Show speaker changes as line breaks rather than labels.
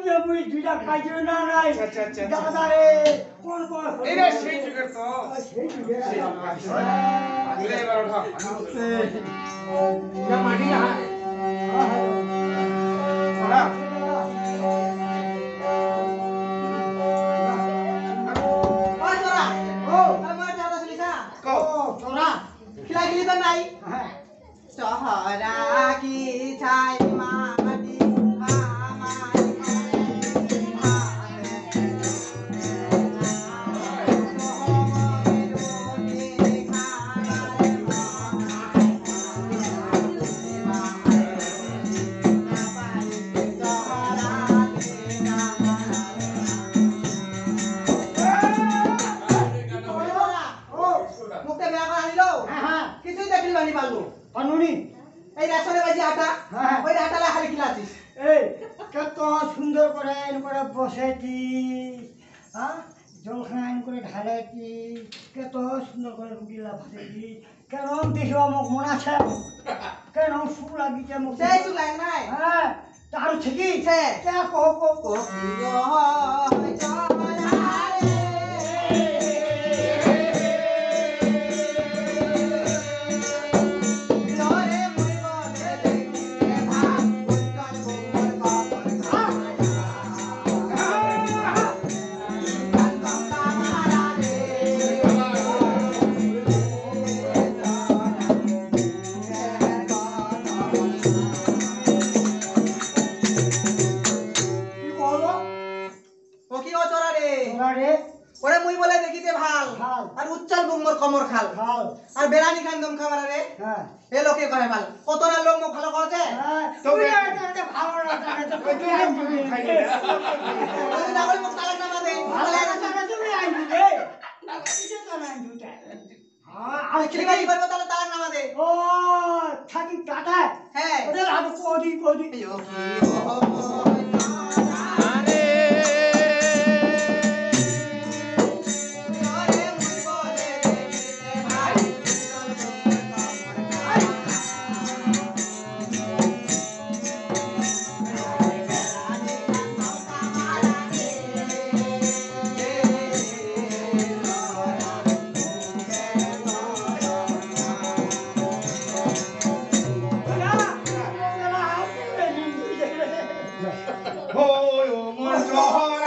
যে মুই দুইটা খাইছিল না নাই
আচ্ছা আচ্ছা
দাদা রে কোন কোন
এরা সেই যুগের তো
সেই যুগে
আগে এবার ওঠা না মাটি না ওরা
ওই তোরা আমার দাদা শুনিছা
কো
তোরা
খিলা খিলি তো নাই
হ্যাঁ
চহরা কি ছাই মাটি আমায় মুখে বেয়া করে আনিলো
হ্যাঁ
কিছুই দেখলি বানি পারলো
কানুনি
এই রেশনে বাজি আটা
হ্যাঁ।
ওই আটালা খালি খিলাছিস
এই কত সুন্দর করে আইন করে বসাইছি হ্যাঁ জলখানা আইন করে ঢালাইছি কত সুন্দর করে রুগীলা ভাসাইছি কেন দেখিবা মোক মনে আছে কেন সুখ লাগিছে মোক
সেই চুলাই নাই
হ্যাঁ তার ঠিকই
সে
কে কহ কহ
কোকিলো হয় চহরারে লরে মুই বলে দেখিতে ভাব উত্তর গোমর কবর গঙ্গা মহারাজে
কি বলো
ও কি ও চরারে
তোরা রে
ওরে মুই বলে দেখিতে ভাল
ভাল।
আর উচ্চাল বুমর কমর খাল
খাল
আর বেড়ানি খান দম খাবার রে
হ্যাঁ
এ লোকে করে ভাল কত না লোক মুখ ভালো করছে
হ্যাঁ
তবে-
তুই এটা ভালো না জানে তো কই আইন দিবি
যদি না বলি মুখ তালাক না মারে
ভালো না জানে তুমি আইন দিবি কিসে তো আইন দিতে হ্যাঁ আর কি
খিলিবাড়ি করবো তাহলে তালাক না মারে
ও থাকি টাটা
হ্যাঁ
ওদের আর কোদি কোদি
আরে মুই বলে দেখিতে ভাই উজ্জ্বল বুমর কমর খাল
হো ও মন জহর